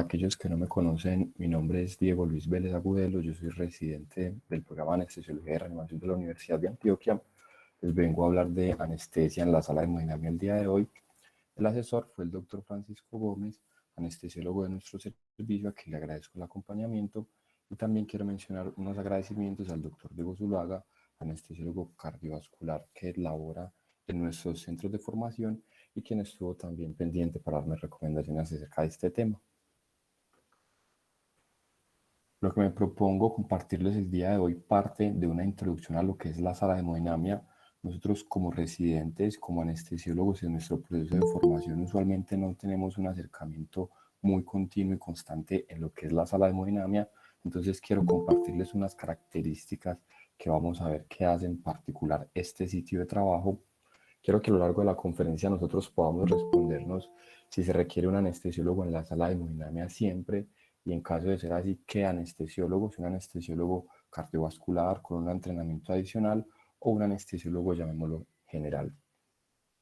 Para aquellos que no me conocen, mi nombre es Diego Luis Vélez Agudelo, yo soy residente del programa de Anestesiología y Reanimación de la Universidad de Antioquia. Les vengo a hablar de anestesia en la sala de hemodinamia el día de hoy. El asesor fue el doctor Francisco Gómez, anestesiólogo de nuestro servicio, a quien le agradezco el acompañamiento. Y también quiero mencionar unos agradecimientos al doctor Diego Zuluaga, anestesiólogo cardiovascular que labora en nuestros centros de formación y quien estuvo también pendiente para darme recomendaciones acerca de este tema. Lo que me propongo compartirles el día de hoy parte de una introducción a lo que es la sala de hemodinamia. Nosotros como residentes, como anestesiólogos en nuestro proceso de formación usualmente no tenemos un acercamiento muy continuo y constante en lo que es la sala de hemodinamia. Entonces quiero compartirles unas características que vamos a ver que hace en particular este sitio de trabajo. Quiero que a lo largo de la conferencia nosotros podamos respondernos si se requiere un anestesiólogo en la sala de hemodinamia siempre, y en caso de ser así, ¿qué anestesiólogo? Si un anestesiólogo cardiovascular con un entrenamiento adicional o un anestesiólogo, llamémoslo, general.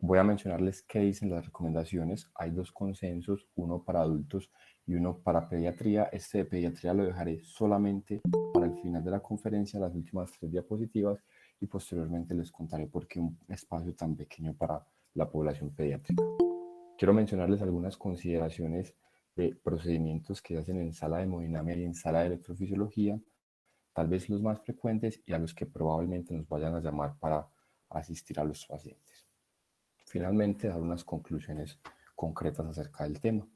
Voy a mencionarles qué dicen las recomendaciones. Hay dos consensos, uno para adultos y uno para pediatría. Este de pediatría lo dejaré solamente para el final de la conferencia, las últimas 3 diapositivas, y posteriormente les contaré por qué un espacio tan pequeño para la población pediátrica. Quiero mencionarles algunas consideraciones de procedimientos que se hacen en sala de hemodinamia y en sala de electrofisiología, tal vez los más frecuentes y a los que probablemente nos vayan a llamar para asistir a los pacientes. Finalmente, dar unas conclusiones concretas acerca del tema.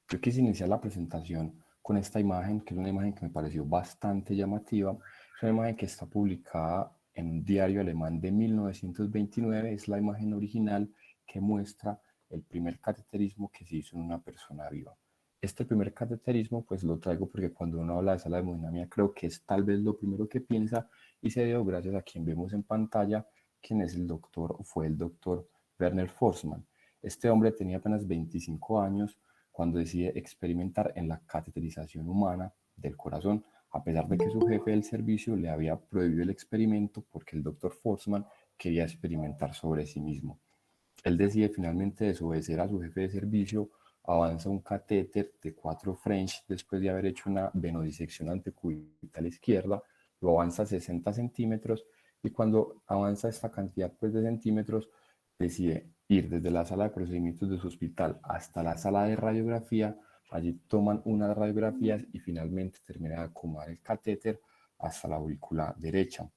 Yo quise iniciar la presentación con esta imagen, que es una imagen que me pareció bastante llamativa. Es una imagen que está publicada en un diario alemán de 1929. Es la imagen original que muestra el primer cateterismo que se hizo en una persona viva. Este primer cateterismo pues lo traigo porque cuando uno habla de sala de hemodinamia creo que es tal vez lo primero que piensa, y se dio gracias a quien vemos en pantalla, quien es el doctor, o fue el doctor Werner Forssmann. Este hombre tenía apenas 25 años cuando decide experimentar en la cateterización humana del corazón, a pesar de que su jefe del servicio le había prohibido el experimento porque el doctor Forssmann quería experimentar sobre sí mismo. Él decide finalmente desobedecer a su jefe de servicio, avanza un catéter de 4 French después de haber hecho una venodisección antecubital izquierda, lo avanza 60 centímetros, y cuando avanza esta cantidad pues, de centímetros, decide ir desde la sala de procedimientos de su hospital hasta la sala de radiografía. Allí toman unas radiografías y finalmente termina de acomodar el catéter hasta la aurícula derecha.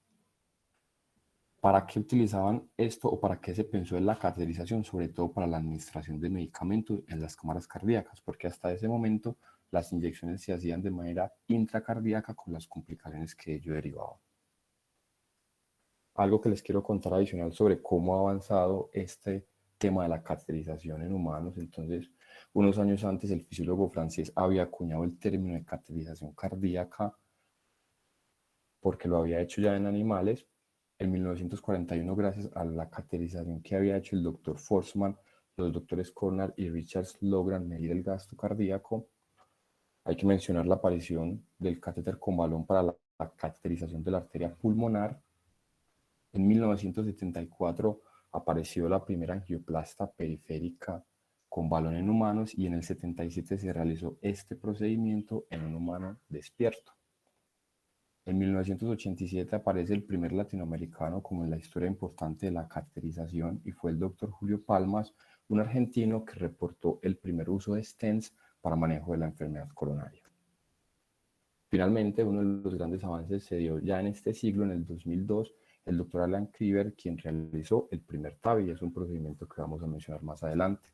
¿Para qué utilizaban esto o para qué se pensó en la cateterización? Sobre todo para la administración de medicamentos en las cámaras cardíacas, porque hasta ese momento las inyecciones se hacían de manera intracardíaca con las complicaciones que ello derivaba. Algo que les quiero contar adicional sobre cómo ha avanzado este tema de la cateterización en humanos. Entonces, unos años antes el fisiólogo francés había acuñado el término de cateterización cardíaca porque lo había hecho ya en animales. En 1941, gracias a la cateterización que había hecho el doctor Forssmann, los doctores Cornell y Richards logran medir el gasto cardíaco. Hay que mencionar la aparición del catéter con balón para la cateterización de la arteria pulmonar. En 1974 apareció la primera angioplasta periférica con balón en humanos, y en el 77 se realizó este procedimiento en un humano despierto. En 1987 aparece el primer latinoamericano como en la historia importante de la cateterización, y fue el doctor Julio Palmas, un argentino que reportó el primer uso de stents para manejo de la enfermedad coronaria. Finalmente, uno de los grandes avances se dio ya en este siglo, en el 2002, el doctor Alan Kriver, quien realizó el primer TAVI, y es un procedimiento que vamos a mencionar más adelante.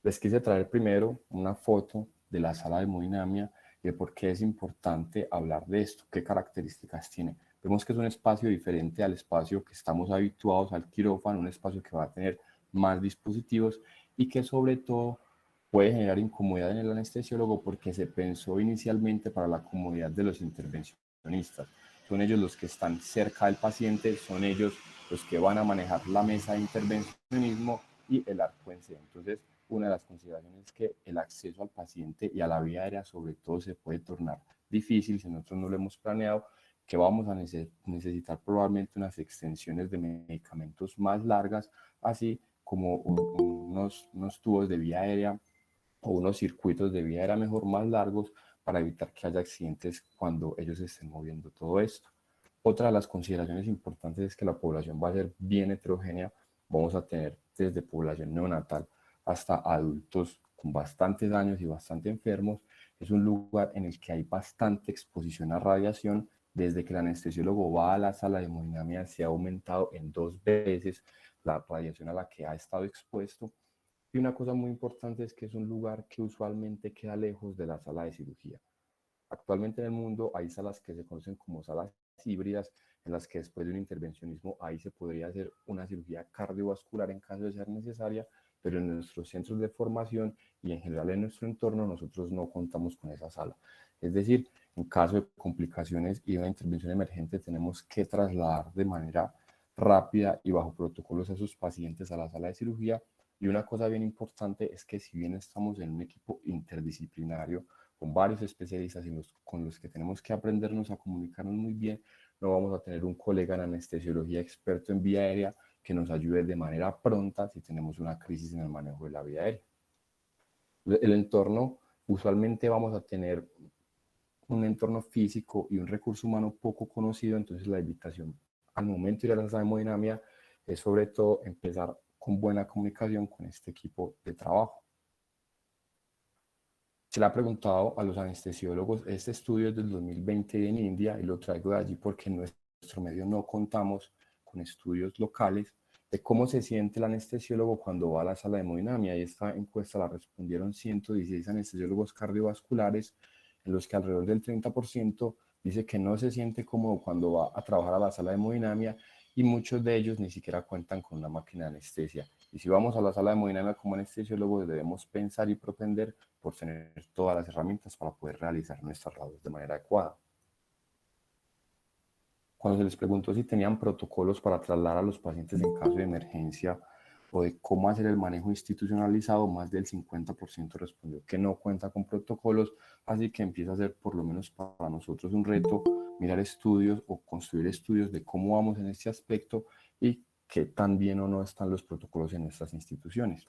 Les quise traer primero una foto de la sala de hemodinamia y de por qué es importante hablar de esto, qué características tiene. Vemos que es un espacio diferente al espacio que estamos habituados al quirófano, un espacio que va a tener más dispositivos y que sobre todo puede generar incomodidad en el anestesiólogo porque se pensó inicialmente para la comodidad de los intervencionistas. Son ellos los que están cerca del paciente, son ellos los que van a manejar la mesa de intervencionismo y el arco en sí. Entonces, una de las consideraciones es que el acceso al paciente y a la vía aérea sobre todo se puede tornar difícil si nosotros no lo hemos planeado, que vamos a necesitar probablemente unas extensiones de medicamentos más largas, así como unos tubos de vía aérea o unos circuitos de vía aérea mejor más largos para evitar que haya accidentes cuando ellos estén moviendo todo esto. Otra de las consideraciones importantes es que la población va a ser bien heterogénea. Vamos a tener desde población neonatal hasta adultos con bastantes años y bastante enfermos. Es un lugar en el que hay bastante exposición a radiación. Desde que el anestesiólogo va a la sala de hemodinamia se ha aumentado en 2 veces la radiación a la que ha estado expuesto. Y una cosa muy importante es que es un lugar que usualmente queda lejos de la sala de cirugía. Actualmente en el mundo hay salas que se conocen como salas híbridas, en las que después de un intervencionismo ahí se podría hacer una cirugía cardiovascular en caso de ser necesaria, pero en nuestros centros de formación y en general en nuestro entorno nosotros no contamos con esa sala. Es decir, en caso de complicaciones y una intervención emergente tenemos que trasladar de manera rápida y bajo protocolos a esos pacientes a la sala de cirugía. Y una cosa bien importante es que si bien estamos en un equipo interdisciplinario, con varios especialistas con los que tenemos que aprendernos a comunicarnos muy bien, no vamos a tener un colega en anestesiología experto en vía aérea que nos ayude de manera pronta si tenemos una crisis en el manejo de la vía aérea. El entorno, usualmente vamos a tener un entorno físico y un recurso humano poco conocido, entonces la invitación al momento de ir a la sala de hemodinamia es sobre todo empezar con buena comunicación con este equipo de trabajo. Se le ha preguntado a los anestesiólogos, este estudio es del 2020 en India y lo traigo de allí porque en nuestro medio no contamos con estudios locales de cómo se siente el anestesiólogo cuando va a la sala de hemodinamia. Y esta encuesta la respondieron 116 anestesiólogos cardiovasculares, en los que alrededor del 30% dice que no se siente cómodo cuando va a trabajar a la sala de hemodinamia, y muchos de ellos ni siquiera cuentan con una máquina de anestesia. Y si vamos a la sala de hemodinamia como anestesiólogos, debemos pensar y propender por tener todas las herramientas para poder realizar nuestras labores de manera adecuada. Cuando se les preguntó si tenían protocolos para trasladar a los pacientes en caso de emergencia o de cómo hacer el manejo institucionalizado, más del 50% respondió que no cuenta con protocolos, así que empieza a ser por lo menos para nosotros un reto mirar estudios o construir estudios de cómo vamos en este aspecto y qué tan bien o no están los protocolos en nuestras instituciones.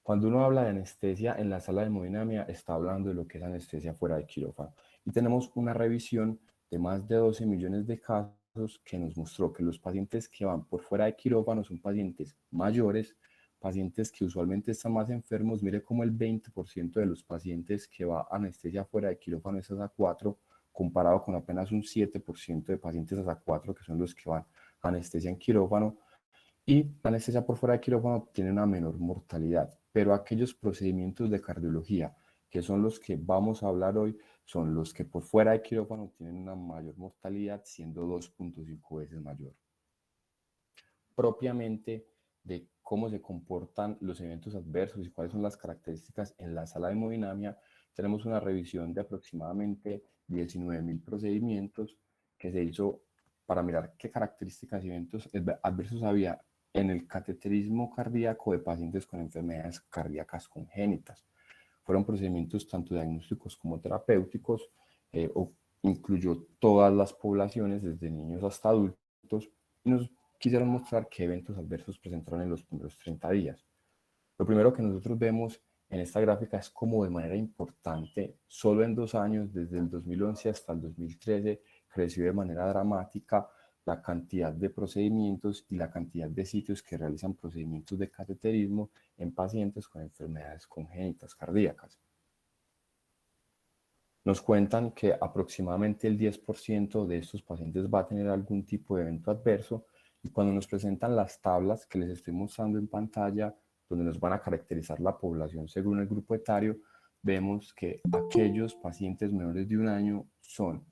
Cuando uno habla de anestesia en la sala de hemodinamia, está hablando de lo que es anestesia fuera de quirófano. Y tenemos una revisión de más de 12 millones de casos que nos mostró que los pacientes que van por fuera de quirófano son pacientes mayores, pacientes que usualmente están más enfermos. Mire cómo el 20% de los pacientes que va a anestesia fuera de quirófano es ASA4, comparado con apenas un 7% de pacientes ASA4 que son los que van a anestesia en quirófano. Y la anestesia por fuera de quirófano tiene una menor mortalidad, pero aquellos procedimientos de cardiología, que son los que vamos a hablar hoy, son los que por fuera de quirófano tienen una mayor mortalidad, siendo 2.5 veces mayor. Propiamente de cómo se comportan los eventos adversos y cuáles son las características en la sala de hemodinamia, tenemos una revisión de aproximadamente 19.000 procedimientos que se hizo para mirar qué características y eventos adversos había en el cateterismo cardíaco de pacientes con enfermedades cardíacas congénitas. Fueron procedimientos tanto diagnósticos como terapéuticos, o incluyó todas las poblaciones, desde niños hasta adultos, y nos quisieron mostrar qué eventos adversos presentaron en los primeros 30 días. Lo primero que nosotros vemos en esta gráfica es cómo de manera importante, solo en 2 años, desde el 2011 hasta el 2013, creció de manera dramática la cantidad de procedimientos y la cantidad de sitios que realizan procedimientos de cateterismo en pacientes con enfermedades congénitas cardíacas. Nos cuentan que aproximadamente el 10% de estos pacientes va a tener algún tipo de evento adverso, y cuando nos presentan las tablas que les estoy mostrando en pantalla, donde nos van a caracterizar la población según el grupo etario, vemos que aquellos pacientes menores de 1 año son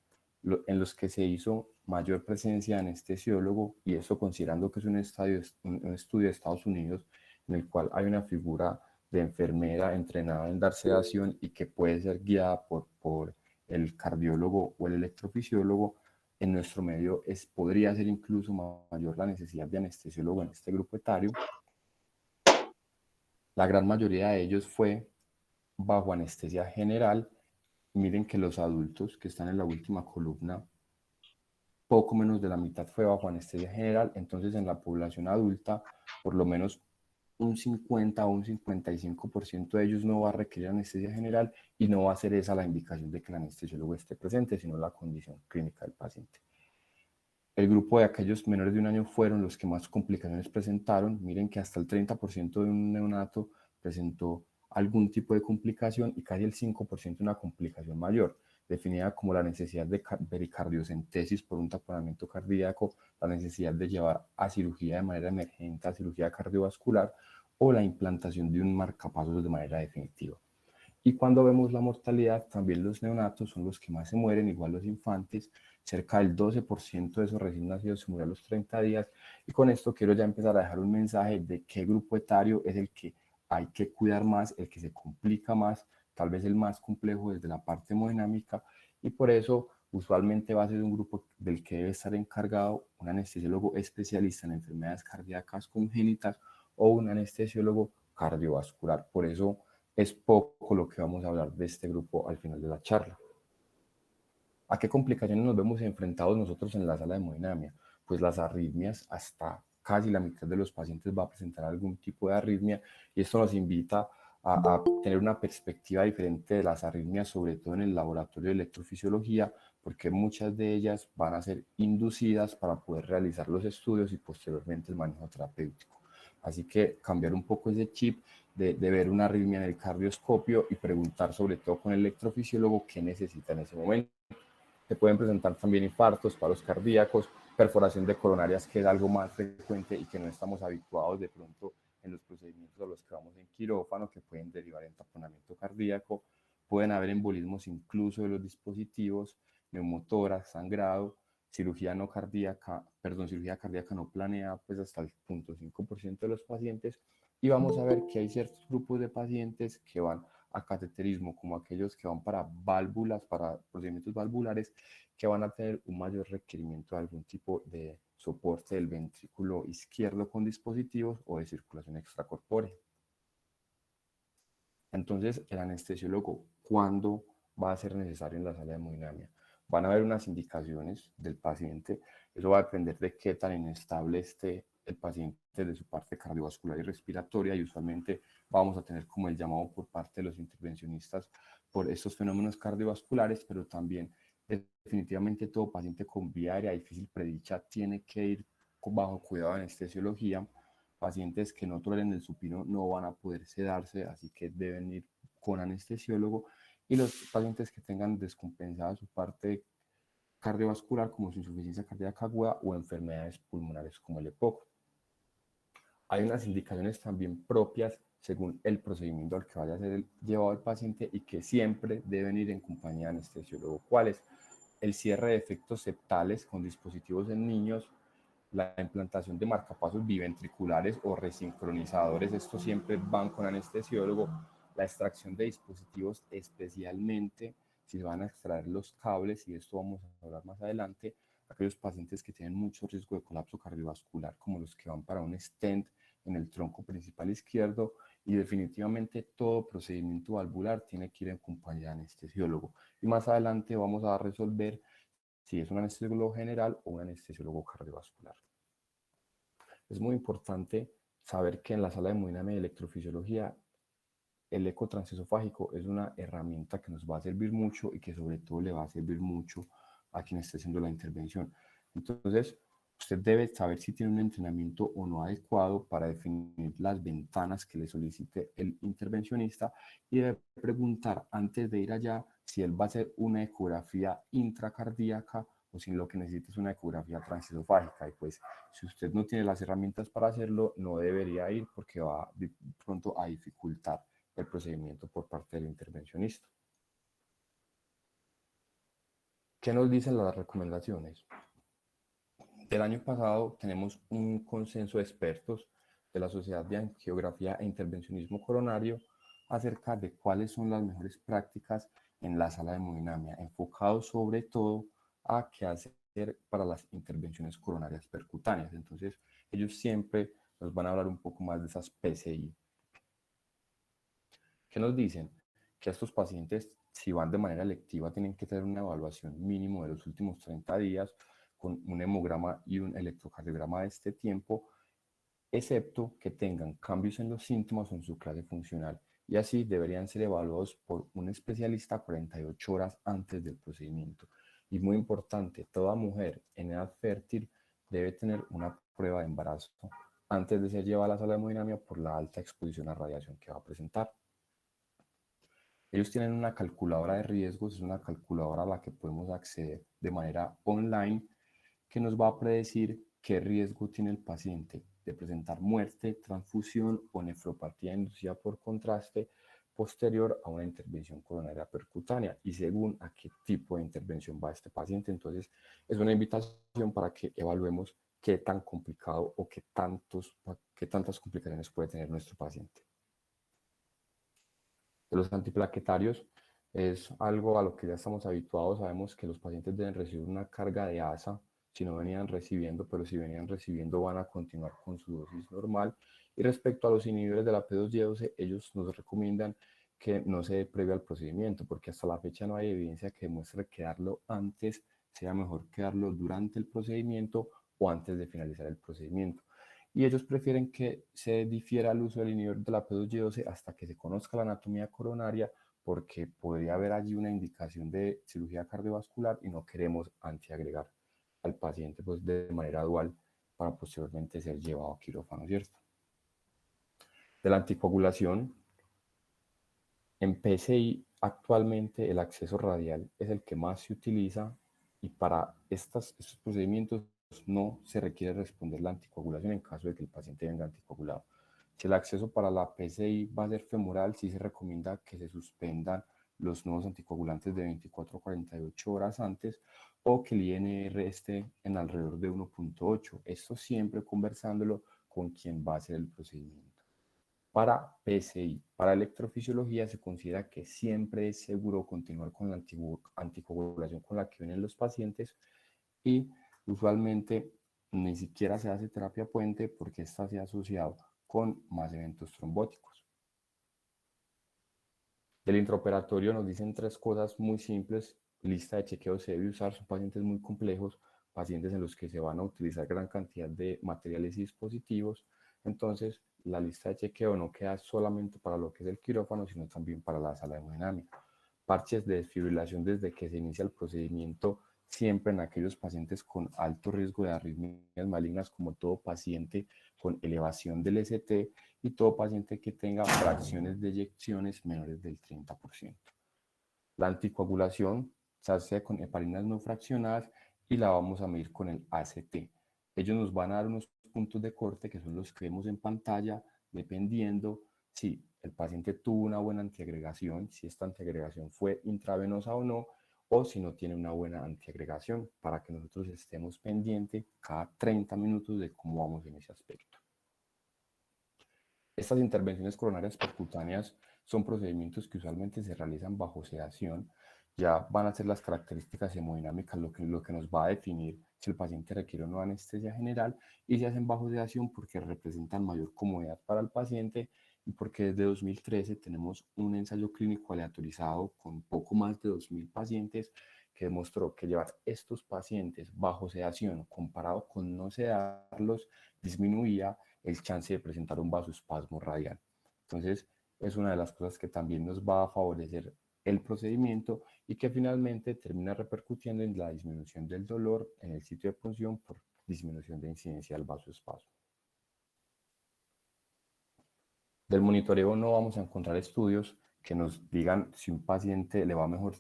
en los que se hizo mayor presencia de anestesiólogo, y eso considerando que es un estudio de Estados Unidos en el cual hay una figura de enfermera entrenada en dar sedación y que puede ser guiada por el cardiólogo o el electrofisiólogo. En nuestro medio podría ser incluso mayor la necesidad de anestesiólogo en este grupo etario. La gran mayoría de ellos fue bajo anestesia general. Miren que los adultos que están en la última columna, poco menos de la mitad fue bajo anestesia general. Entonces en la población adulta, por lo menos un 50 o un 55% de ellos no va a requerir anestesia general y no va a ser esa la indicación de que el anestesiólogo esté presente, sino la condición clínica del paciente. El grupo de aquellos menores de un año fueron los que más complicaciones presentaron. Miren que hasta el 30% de un neonato presentó algún tipo de complicación y casi el 5% una complicación mayor, definida como la necesidad de pericardiocentesis por un taponamiento cardíaco, la necesidad de llevar a cirugía de manera emergente, a cirugía cardiovascular o la implantación de un marcapasos de manera definitiva. Y cuando vemos la mortalidad, también los neonatos son los que más se mueren, igual los infantes, cerca del 12% de esos recién nacidos se mueren a los 30 días. Y con esto quiero ya empezar a dejar un mensaje de qué grupo etario es el que hay que cuidar más, el que se complica más, tal vez el más complejo desde la parte hemodinámica, y por eso usualmente va a ser un grupo del que debe estar encargado un anestesiólogo especialista en enfermedades cardíacas congénitas o un anestesiólogo cardiovascular. Por eso es poco lo que vamos a hablar de este grupo al final de la charla. ¿A qué complicaciones nos vemos enfrentados nosotros en la sala de hemodinamia? Pues las arritmias, hasta casi la mitad de los pacientes va a presentar algún tipo de arritmia, y esto nos invita a tener una perspectiva diferente de las arritmias, sobre todo en el laboratorio de electrofisiología, porque muchas de ellas van a ser inducidas para poder realizar los estudios y posteriormente el manejo terapéutico. Así que cambiar un poco ese chip de ver una arritmia en el cardioscopio y preguntar sobre todo con el electrofisiólogo qué necesita en ese momento. Se pueden presentar también infartos, paros cardíacos, perforación de coronarias, que es algo más frecuente y que no estamos habituados de pronto en los procedimientos a los que vamos en quirófano, que pueden derivar en taponamiento cardíaco. Pueden haber embolismos incluso de los dispositivos, neumotórax, sangrado, cirugía no cardíaca, perdón, cirugía cardíaca no planeada, pues hasta el 0.5% de los pacientes. Y vamos a ver que hay ciertos grupos de pacientes que van a cateterismo, como aquellos que van para válvulas, para procedimientos valvulares, que van a tener un mayor requerimiento de algún tipo de soporte del ventrículo izquierdo con dispositivos o de circulación extracorpórea. Entonces, el anestesiólogo, ¿cuándo va a ser necesario en la sala de hemodinamia? Van a haber unas indicaciones del paciente, eso va a depender de qué tan inestable esté el paciente de su parte cardiovascular y respiratoria, y usualmente vamos a tener como el llamado por parte de los intervencionistas por estos fenómenos cardiovasculares, pero también definitivamente todo paciente con vía aérea difícil predicha tiene que ir bajo cuidado de anestesiología. Pacientes que no toleren el supino no van a poder sedarse, así que deben ir con anestesiólogo. Y los pacientes que tengan descompensada su parte cardiovascular, como su insuficiencia cardíaca aguda o enfermedades pulmonares como el EPOC. Hay unas indicaciones también propias según el procedimiento al que vaya a ser llevado el paciente y que siempre deben ir en compañía de anestesiólogo. ¿Cuáles? El cierre de efectos septales con dispositivos en niños, la implantación de marcapasos biventriculares o resincronizadores, estos siempre van con anestesiólogo, la extracción de dispositivos, especialmente si van a extraer los cables, y esto vamos a hablar más adelante, aquellos pacientes que tienen mucho riesgo de colapso cardiovascular, como los que van para un stent en el tronco principal izquierdo, y definitivamente todo procedimiento valvular tiene que ir en compañía de anestesiólogo. Y más adelante vamos a resolver si es un anestesiólogo general o un anestesiólogo cardiovascular. Es muy importante saber que en la sala de hemodinamia y electrofisiología el eco transesofágico es una herramienta que nos va a servir mucho y que sobre todo le va a servir mucho a quien esté haciendo la intervención. Entonces, usted debe saber si tiene un entrenamiento o no adecuado para definir las ventanas que le solicite el intervencionista, y debe preguntar antes de ir allá si él va a hacer una ecografía intracardíaca o si lo que necesita es una ecografía transesofágica. Y pues, si usted no tiene las herramientas para hacerlo, no debería ir porque va de pronto a dificultar el procedimiento por parte del intervencionista. ¿Qué nos dicen las recomendaciones? Del año pasado tenemos un consenso de expertos de la Sociedad de Angiografía e Intervencionismo Coronario acerca de cuáles son las mejores prácticas en la sala de hemodinamia, enfocado sobre todo a qué hacer para las intervenciones coronarias percutáneas. Entonces, ellos siempre nos van a hablar un poco más de esas PCI. ¿Qué nos dicen? Que a estos pacientes, si van de manera electiva, tienen que tener una evaluación mínimo de los últimos 30 días con un hemograma y un electrocardiograma de este tiempo, excepto que tengan cambios en los síntomas o en su clase funcional, y así deberían ser evaluados por un especialista 48 horas antes del procedimiento. Y muy importante, toda mujer en edad fértil debe tener una prueba de embarazo antes de ser llevada a la sala de hemodinamia por la alta exposición a radiación que va a presentar. Ellos tienen una calculadora de riesgos, es una calculadora a la que podemos acceder de manera online que nos va a predecir qué riesgo tiene el paciente de presentar muerte, transfusión o nefropatía inducida por contraste posterior a una intervención coronaria percutánea y según a qué tipo de intervención va este paciente. Entonces, es una invitación para que evaluemos qué tan complicado o qué tantas complicaciones puede tener nuestro paciente. De los antiplaquetarios es algo a lo que ya estamos habituados. Sabemos que los pacientes deben recibir una carga de ASA si no venían recibiendo, pero si venían recibiendo van a continuar con su dosis normal. Y respecto a los inhibidores de la P2Y12, ellos nos recomiendan que no se dé previo al procedimiento, porque hasta la fecha no hay evidencia que demuestre que darlo antes sea mejor que darlo durante el procedimiento o antes de finalizar el procedimiento. Y ellos prefieren que se difiera el uso del inhibidor de la P2Y12 hasta que se conozca la anatomía coronaria, porque podría haber allí una indicación de cirugía cardiovascular y no queremos antiagregar al paciente pues, de manera dual para posteriormente ser llevado a quirófano, ¿cierto? De la anticoagulación, en PCI actualmente el acceso radial es el que más se utiliza y para estos procedimientos no se requiere responder la anticoagulación en caso de que el paciente venga anticoagulado. Si el acceso para la PCI va a ser femoral, sí se recomienda que se suspendan los nuevos anticoagulantes de 24 a 48 horas antes o que el INR esté en alrededor de 1.8. Esto siempre conversándolo con quien va a hacer el procedimiento. Para PCI, para electrofisiología, se considera que siempre es seguro continuar con la anticoagulación con la que vienen los pacientes y usualmente ni siquiera se hace terapia puente porque esta se ha asociado con más eventos trombóticos. Del intraoperatorio nos dicen tres cosas muy simples. Lista de chequeo se debe usar, son pacientes muy complejos, pacientes en los que se van a utilizar gran cantidad de materiales y dispositivos. Entonces, la lista de chequeo no queda solamente para lo que es el quirófano, sino también para la sala de hemodinamia. Parches de desfibrilación desde que se inicia el procedimiento, siempre en aquellos pacientes con alto riesgo de arritmias malignas, como todo paciente con elevación del ST y todo paciente que tenga fracciones de eyecciones menores del 30%. La anticoagulación se hace con heparinas no fraccionadas y la vamos a medir con el ACT. Ellos nos van a dar unos puntos de corte que son los que vemos en pantalla, dependiendo si el paciente tuvo una buena antiagregación, si esta antiagregación fue intravenosa o si no tiene una buena antiagregación, para que nosotros estemos pendientes cada 30 minutos de cómo vamos en ese aspecto. Estas intervenciones coronarias percutáneas son procedimientos que usualmente se realizan bajo sedación. Ya van a ser las características hemodinámicas lo que nos va a definir si el paciente requiere o no anestesia general, y se hacen bajo sedación porque representan mayor comodidad para el paciente y porque desde 2013 tenemos un ensayo clínico aleatorizado con poco más de 2.000 pacientes que demostró que llevar estos pacientes bajo sedación comparado con no sedarlos disminuía el chance de presentar un vasoespasmo radial. Entonces, es una de las cosas que también nos va a favorecer el procedimiento y que finalmente termina repercutiendo en la disminución del dolor en el sitio de punción por disminución de incidencia del vasoespasmo. Del monitoreo no vamos a encontrar estudios que nos digan si un paciente le va mejor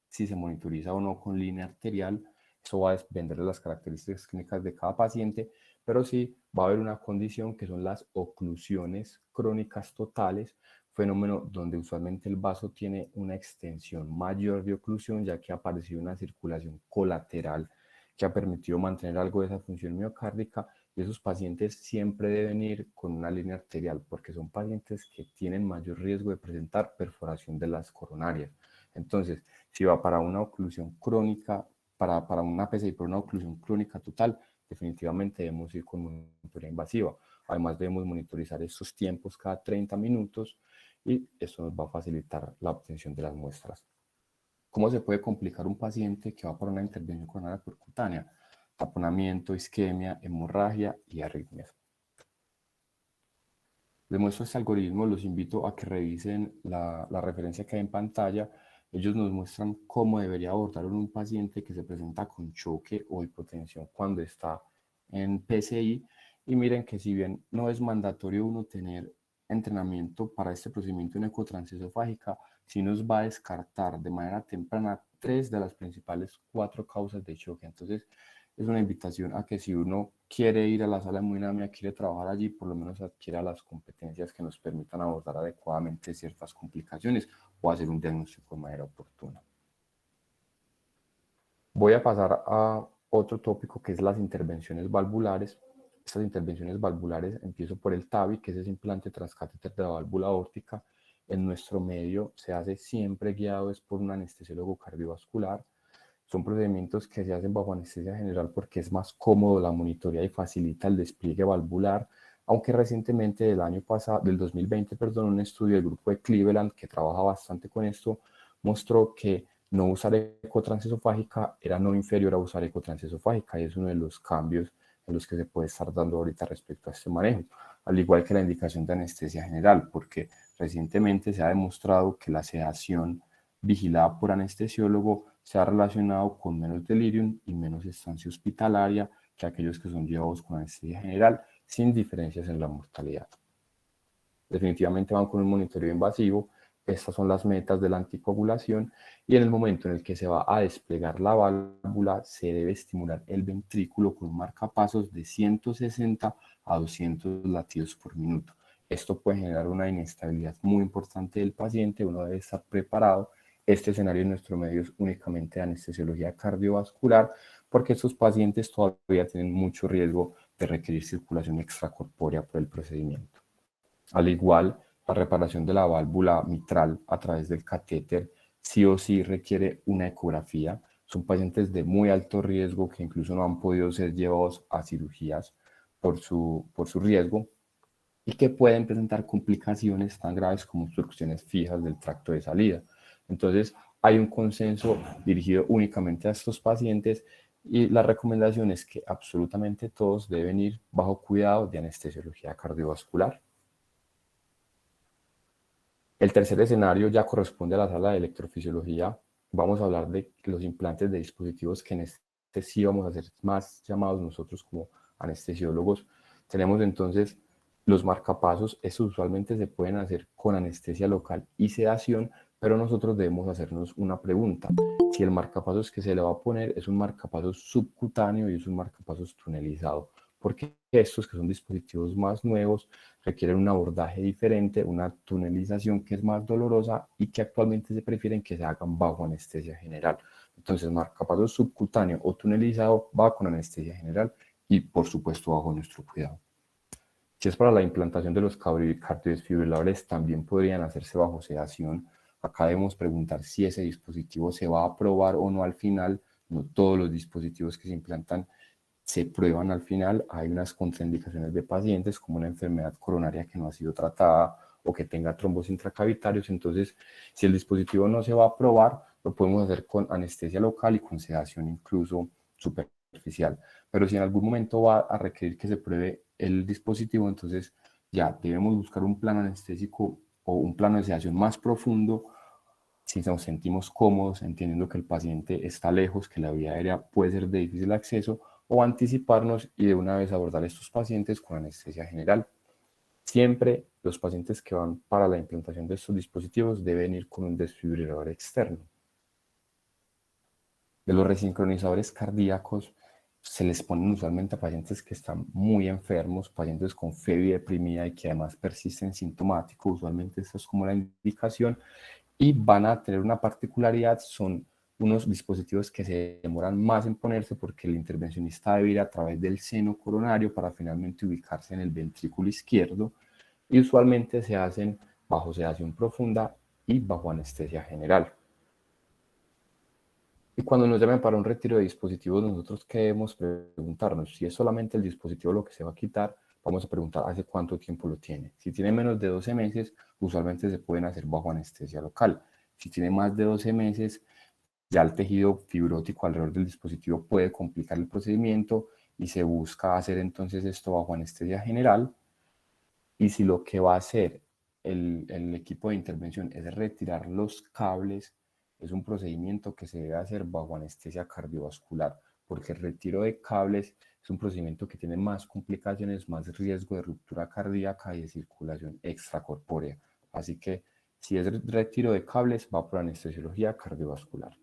si se monitoriza o no con línea arterial. Eso va a depender de las características clínicas de cada paciente, pero sí va a haber una condición que son las oclusiones crónicas totales, fenómeno donde usualmente el vaso tiene una extensión mayor de oclusión, ya que ha aparecido una circulación colateral que ha permitido mantener algo de esa función miocárdica, y esos pacientes siempre deben ir con una línea arterial porque son pacientes que tienen mayor riesgo de presentar perforación de las coronarias. Entonces, si va para una oclusión crónica, para una PCI por una oclusión crónica total, definitivamente debemos ir con monitoría invasiva. Además, debemos monitorizar estos tiempos cada 30 minutos y eso nos va a facilitar la obtención de las muestras. ¿Cómo se puede complicar un paciente que va por una intervención coronaria percutánea? Taponamiento, isquemia, hemorragia y arritmias. Les muestro este algoritmo, los invito a que revisen la referencia que hay en pantalla. Ellos nos muestran cómo debería abordar un paciente que se presenta con choque o hipotensión cuando está en PCI. Y miren que si bien no es mandatorio uno tener entrenamiento para este procedimiento en ecotransesofágica, sí nos va a descartar de manera temprana 3 de las principales 4 causas de choque. Entonces, es una invitación a que si uno quiere ir a la sala de hemodinamia, quiere trabajar allí, por lo menos adquiera las competencias que nos permitan abordar adecuadamente ciertas complicaciones o hacer un diagnóstico de manera oportuna. Voy a pasar a otro tópico que es las intervenciones valvulares. Estas intervenciones valvulares, empiezo por el TAVI, que es ese implante transcatéter de la válvula aórtica. En nuestro medio se hace siempre guiado es por un anestesiólogo cardiovascular. Son procedimientos que se hacen bajo anestesia general porque es más cómodo la monitoría y facilita el despliegue valvular, aunque recientemente del año pasado, del 2020, perdón, un estudio del grupo de Cleveland que trabaja bastante con esto mostró que no usar ecotransesofágica era no inferior a usar ecotransesofágica, y es uno de los cambios en los que se puede estar dando ahorita respecto a este manejo, al igual que la indicación de anestesia general, porque recientemente se ha demostrado que la sedación vigilada por anestesiólogo se ha relacionado con menos delirium y menos estancia hospitalaria que aquellos que son llevados con anestesia general, sin diferencias en la mortalidad. Definitivamente van con un monitoreo invasivo. Estas son las metas de la anticoagulación, y en el momento en el que se va a desplegar la válvula se debe estimular el ventrículo con un marcapasos de 160 a 200 latidos por minuto. Esto puede generar una inestabilidad muy importante del paciente, uno debe estar preparado. Este escenario en nuestro medio es únicamente de anestesiología cardiovascular, porque estos pacientes todavía tienen mucho riesgo de requerir circulación extracorpórea por el procedimiento. Al igual, la reparación de la válvula mitral a través del catéter sí o sí requiere una ecografía. Son pacientes de muy alto riesgo que incluso no han podido ser llevados a cirugías por su riesgo, y que pueden presentar complicaciones tan graves como obstrucciones fijas del tracto de salida. Entonces, hay un consenso dirigido únicamente a estos pacientes, y la recomendación es que absolutamente todos deben ir bajo cuidado de anestesiología cardiovascular. El tercer escenario ya corresponde a la sala de electrofisiología. Vamos a hablar de los implantes de dispositivos que en este sí vamos a hacer más llamados nosotros como anestesiólogos. Tenemos entonces los marcapasos. Estos usualmente se pueden hacer con anestesia local y sedación, pero nosotros debemos hacernos una pregunta. Si el marcapasos que se le va a poner es un marcapasos subcutáneo y es un marcapasos tunelizado, porque estos, que son dispositivos más nuevos, requieren un abordaje diferente, una tunelización que es más dolorosa y que actualmente se prefieren que se hagan bajo anestesia general. Entonces, marcapasos subcutáneo o tunelizado va con anestesia general y, por supuesto, bajo nuestro cuidado. Si es para la implantación de los cardiodesfibriladores, también podrían hacerse bajo sedación. Acá debemos preguntar si ese dispositivo se va a aprobar o no al final. No todos los dispositivos que se implantan se prueban al final. Hay unas contraindicaciones de pacientes como una enfermedad coronaria que no ha sido tratada o que tenga trombos intracavitarios. Entonces, si el dispositivo no se va a aprobar, lo podemos hacer con anestesia local y con sedación incluso superficial. Pero si en algún momento va a requerir que se pruebe el dispositivo, entonces ya debemos buscar un plano anestésico o un plano de sedación más profundo, si nos sentimos cómodos, entendiendo que el paciente está lejos, que la vía aérea puede ser de difícil acceso, o anticiparnos y de una vez abordar a estos pacientes con anestesia general. Siempre los pacientes que van para la implantación de estos dispositivos deben ir con un desfibrilador externo. De los resincronizadores cardíacos se les ponen usualmente a pacientes que están muy enfermos, pacientes con fiebre deprimida y que además persisten sintomáticos. Usualmente esta es como la indicación, y van a tener una particularidad: son unos dispositivos que se demoran más en ponerse porque el intervencionista debe ir a través del seno coronario para finalmente ubicarse en el ventrículo izquierdo, y usualmente se hacen bajo sedación profunda y bajo anestesia general. Y cuando nos llamen para un retiro de dispositivos, nosotros qué debemos preguntarnos. Si es solamente el dispositivo lo que se va a quitar, vamos a preguntar hace cuánto tiempo lo tiene. Si tiene menos de 12 meses, usualmente se pueden hacer bajo anestesia local. Si tiene más de 12 meses, ya el tejido fibrótico alrededor del dispositivo puede complicar el procedimiento y se busca hacer entonces esto bajo anestesia general. Y si lo que va a hacer el equipo de intervención es retirar los cables, es un procedimiento que se debe hacer bajo anestesia cardiovascular, porque el retiro de cables es un procedimiento que tiene más complicaciones, más riesgo de ruptura cardíaca y de circulación extracorpórea. Así que si es retiro de cables, va por anestesiología cardiovascular.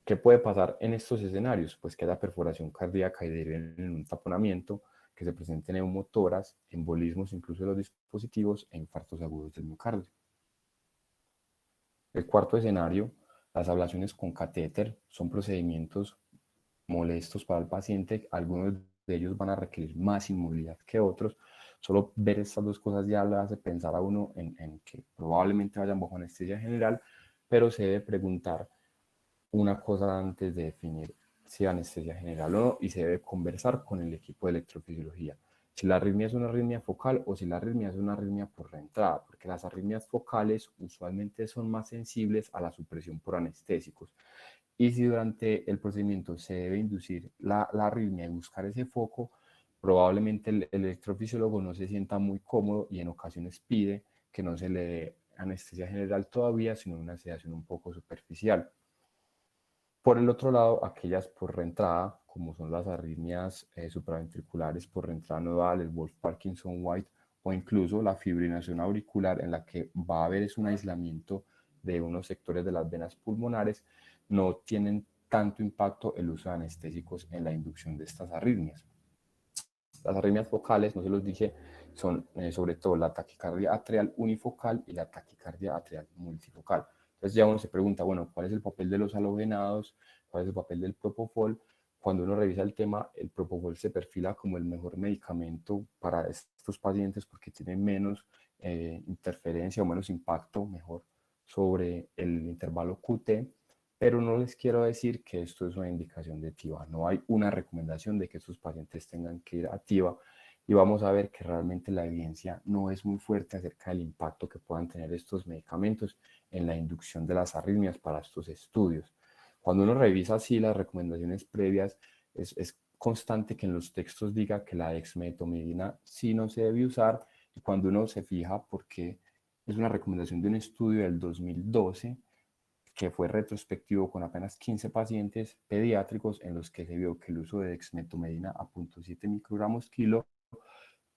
¿Qué puede pasar en estos escenarios? Pues que haya perforación cardíaca y deriven en un taponamiento, que se presenten neumotoras, embolismos incluso de los dispositivos e infartos agudos del miocardio. El cuarto escenario, las ablaciones con catéter, son procedimientos molestos para el paciente. Algunos de ellos van a requerir más inmovilidad que otros. Solo ver estas dos cosas ya le hace pensar a uno en que probablemente vayan bajo anestesia general, pero se debe preguntar una cosa antes de definir si anestesia general o no, y se debe conversar con el equipo de electrofisiología. Si la arritmia es una arritmia focal o si la arritmia es una arritmia por reentrada, porque las arritmias focales usualmente son más sensibles a la supresión por anestésicos. Y si durante el procedimiento se debe inducir la arritmia y buscar ese foco, probablemente el electrofisiólogo no se sienta muy cómodo y en ocasiones pide que no se le dé anestesia general todavía, sino una sedación un poco superficial. Por el otro lado, aquellas por reentrada, como son las arritmias supraventriculares por reentrada nodal, el Wolff-Parkinson-White o incluso la fibrinación auricular, en la que va a haber es un aislamiento de unos sectores de las venas pulmonares, no tienen tanto impacto el uso de anestésicos en la inducción de estas arritmias. Las arritmias focales, no se los dije, son sobre todo la taquicardia atrial unifocal y la taquicardia atrial multifocal. Entonces ya uno se pregunta, bueno, ¿cuál es el papel de los halogenados? ¿Cuál es el papel del propofol? Cuando uno revisa el tema, el propofol se perfila como el mejor medicamento para estos pacientes porque tiene menos interferencia o menos impacto, mejor, sobre el intervalo QT, pero no les quiero decir que esto es una indicación de TIVA. No hay una recomendación de que estos pacientes tengan que ir a TIVA y vamos a ver que realmente la evidencia no es muy fuerte acerca del impacto que puedan tener estos medicamentos en la inducción de las arritmias para estos estudios. Cuando uno revisa así las recomendaciones previas, es constante que en los textos diga que la dexmedetomidina sí no se debe usar, y cuando uno se fija, porque es una recomendación de un estudio del 2012, que fue retrospectivo con apenas 15 pacientes pediátricos en los que se vio que el uso de dexmedetomidina a 0.7 microgramos kilo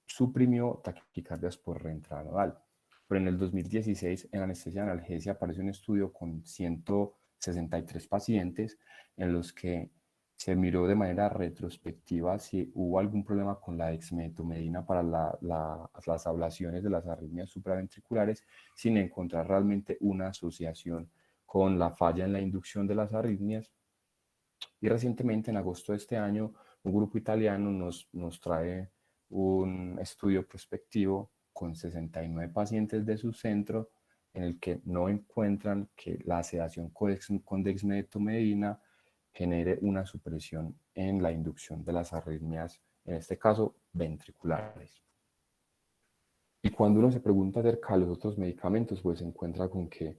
suprimió taquicardias por reentrada nodal. Pero en el 2016, en anestesia analgesia, aparece un estudio con 163 pacientes en los que se miró de manera retrospectiva si hubo algún problema con la dexmedetomidina para las ablaciones de las arritmias supraventriculares, sin encontrar realmente una asociación con la falla en la inducción de las arritmias. Y recientemente, en agosto de este año, un grupo italiano nos trae un estudio prospectivo con 69 pacientes de su centro, en el que no encuentran que la sedación con dexmedetomidina genere una supresión en la inducción de las arritmias, en este caso ventriculares. Y cuando uno se pregunta acerca de los otros medicamentos, pues se encuentra con que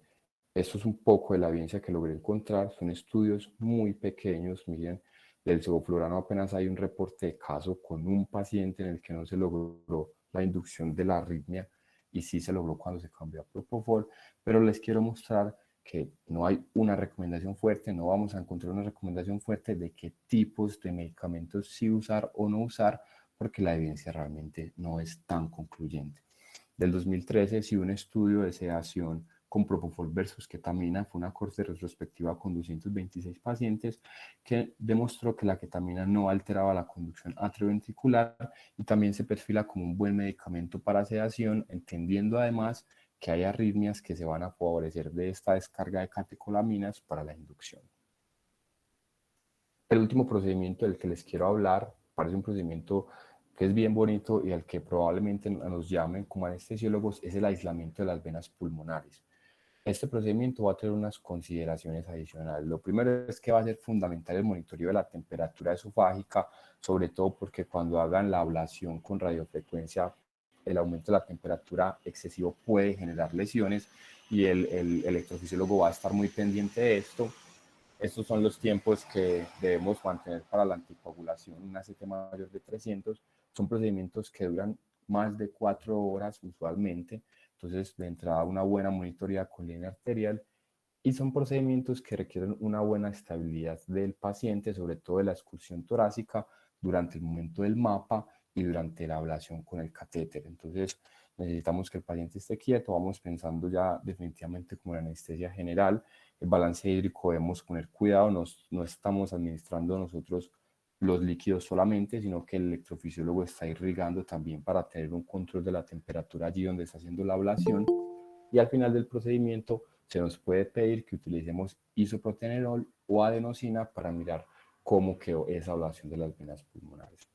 esto es un poco de la evidencia que logré encontrar. Son estudios muy pequeños. Miren, del sevoflurano apenas hay un reporte de caso con un paciente en el que no se logró la inducción de la arritmia y sí se logró cuando se cambió a propofol. Pero les quiero mostrar que no hay una recomendación fuerte, no vamos a encontrar una recomendación fuerte de qué tipos de medicamentos sí usar o no usar, porque la evidencia realmente no es tan concluyente. Del 2013, sí, un estudio de sedación con propofol versus ketamina, fue una corte retrospectiva con 226 pacientes que demostró que la ketamina no alteraba la conducción atrioventricular y también se perfila como un buen medicamento para sedación, entendiendo además que hay arritmias que se van a favorecer de esta descarga de catecolaminas para la inducción. El último procedimiento del que les quiero hablar parece un procedimiento que es bien bonito y al que probablemente nos llamen como anestesiólogos, es el aislamiento de las venas pulmonares. Este procedimiento va a tener unas consideraciones adicionales. Lo primero es que va a ser fundamental el monitoreo de la temperatura esofágica, sobre todo porque cuando hagan la ablación con radiofrecuencia, el aumento de la temperatura excesivo puede generar lesiones y el electrofisiólogo va a estar muy pendiente de esto. Estos son los tiempos que debemos mantener para la anticoagulación, un ACT mayor de 300. Son procedimientos que duran más de 4 horas usualmente, entonces de entrada una buena monitoría con línea arterial, y son procedimientos que requieren una buena estabilidad del paciente, sobre todo de la excursión torácica, durante el momento del mapa y durante la ablación con el catéter. Entonces necesitamos que el paciente esté quieto, vamos pensando ya definitivamente como la anestesia general, el balance hídrico debemos poner cuidado, no estamos administrando nosotros los líquidos solamente, sino que el electrofisiólogo está irrigando también para tener un control de la temperatura allí donde está haciendo la ablación, y al final del procedimiento se nos puede pedir que utilicemos isoproterenol o adenosina para mirar cómo quedó esa ablación de las venas pulmonares.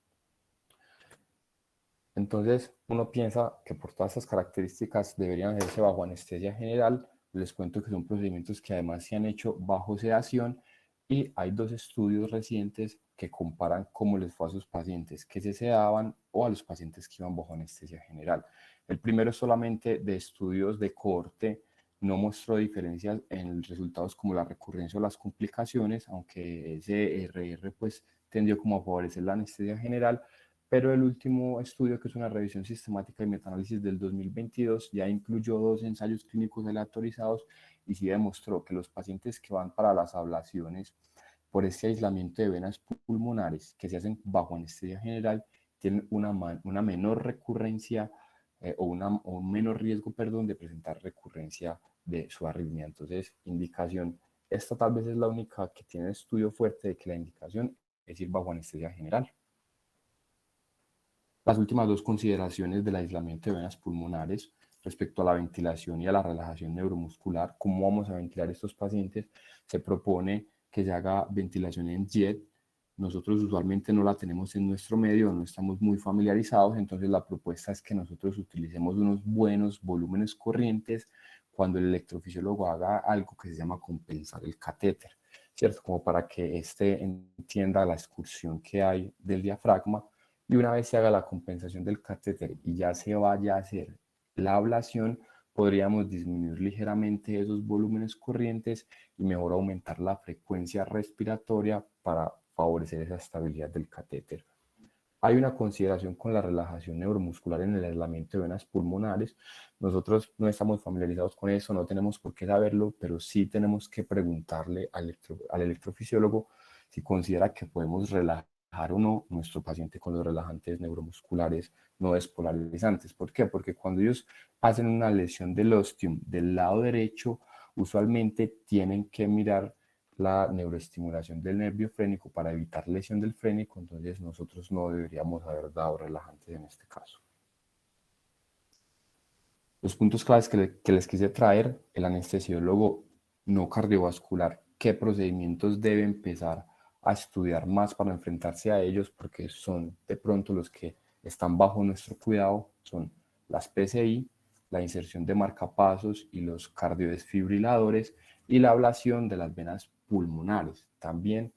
Entonces, uno piensa que por todas estas características deberían hacerse bajo anestesia general. Les cuento que son procedimientos que además se han hecho bajo sedación, y hay 2 estudios recientes que comparan cómo les fue a sus pacientes que se sedaban o a los pacientes que iban bajo anestesia general. El primero es solamente de estudios de cohorte, no mostró diferencias en resultados como la recurrencia o las complicaciones, aunque ese RR pues tendió como a favorecer la anestesia general. Pero el último estudio, que es una revisión sistemática y metaanálisis del 2022, ya incluyó 2 ensayos clínicos aleatorizados y sí demostró que los pacientes que van para las ablaciones por este aislamiento de venas pulmonares que se hacen bajo anestesia general tienen una menor recurrencia o un menor riesgo, perdón, de presentar recurrencia de su arritmia. Entonces, indicación, esta tal vez es la única que tiene estudio fuerte de que la indicación es ir bajo anestesia general. Las últimas 2 consideraciones del aislamiento de venas pulmonares respecto a la ventilación y a la relajación neuromuscular, cómo vamos a ventilar estos pacientes, se propone que se haga ventilación en jet. Nosotros usualmente no la tenemos en nuestro medio, no estamos muy familiarizados, entonces la propuesta es que nosotros utilicemos unos buenos volúmenes corrientes cuando el electrofisiólogo haga algo que se llama compensar el catéter, ¿cierto? Como para que éste entienda la excursión que hay del diafragma, y una vez se haga la compensación del catéter y ya se vaya a hacer la ablación, podríamos disminuir ligeramente esos volúmenes corrientes y mejor aumentar la frecuencia respiratoria para favorecer esa estabilidad del catéter. Hay una consideración con la relajación neuromuscular en el aislamiento de venas pulmonares. Nosotros no estamos familiarizados con eso, no tenemos por qué saberlo, pero sí tenemos que preguntarle al electrofisiólogo si considera que podemos relajar o no nuestro paciente con los relajantes neuromusculares no despolarizantes. ¿Por qué? Porque cuando ellos hacen una lesión del ostium del lado derecho, usualmente tienen que mirar la neuroestimulación del nervio frénico para evitar lesión del frénico, entonces nosotros no deberíamos haber dado relajantes en este caso. Los puntos claves que les quise traer: el anestesiólogo no cardiovascular, qué procedimientos debe empezar a estudiar más para enfrentarse a ellos, porque son de pronto los que están bajo nuestro cuidado, son las PCI, la inserción de marcapasos y los cardiodesfibriladores, y la ablación de las venas pulmonares. También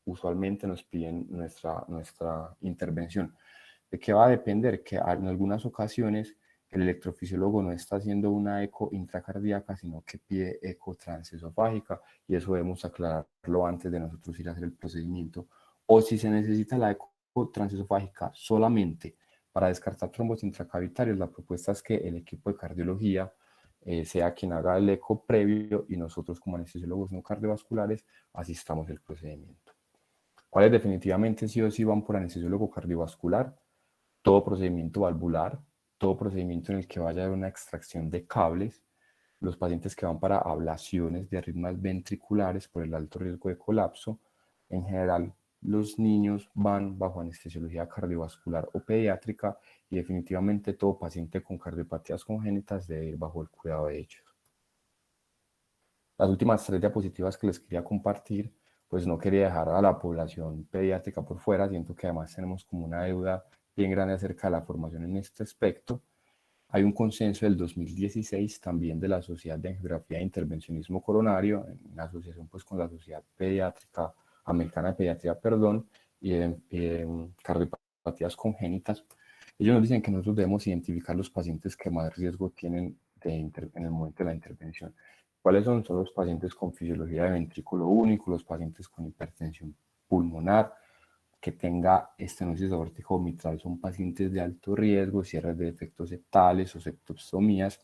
usualmente nos piden nuestra intervención. ¿De qué va a depender? Que en algunas ocasiones el electrofisiólogo no está haciendo una eco intracardíaca, sino que pide eco transesofágica, y eso debemos aclararlo antes de nosotros ir a hacer el procedimiento. O si se necesita la eco transesofágica solamente para descartar trombos intracavitarios, la propuesta es que el equipo de cardiología sea quien haga el eco previo y nosotros, como anestesiólogos no cardiovasculares, asistamos el procedimiento. ¿Cuáles definitivamente sí o sí van por anestesiólogo cardiovascular? Todo procedimiento valvular, todo procedimiento en el que vaya a haber una extracción de cables, los pacientes que van para ablaciones de arritmias ventriculares por el alto riesgo de colapso. En general, los niños van bajo anestesiología cardiovascular o pediátrica, y definitivamente todo paciente con cardiopatías congénitas debe ir bajo el cuidado de ellos. Las últimas 3 diapositivas que les quería compartir, pues no quería dejar a la población pediátrica por fuera, siento que además tenemos como una deuda bien grande acerca de la formación en este aspecto. Hay un consenso del 2016 también de la Sociedad de Angiografía e Intervencionismo Coronario, en asociación pues con la Sociedad Pediátrica Americana de Pediatría, perdón, y de cardiopatías congénitas. Ellos nos dicen que nosotros debemos identificar los pacientes que más riesgo tienen en el momento de la intervención. ¿Cuáles son? Son los pacientes con fisiología de ventrículo único, los pacientes con hipertensión pulmonar, que tenga estenosis aórtica o mitral son pacientes de alto riesgo, cierres de defectos septales o septicemías.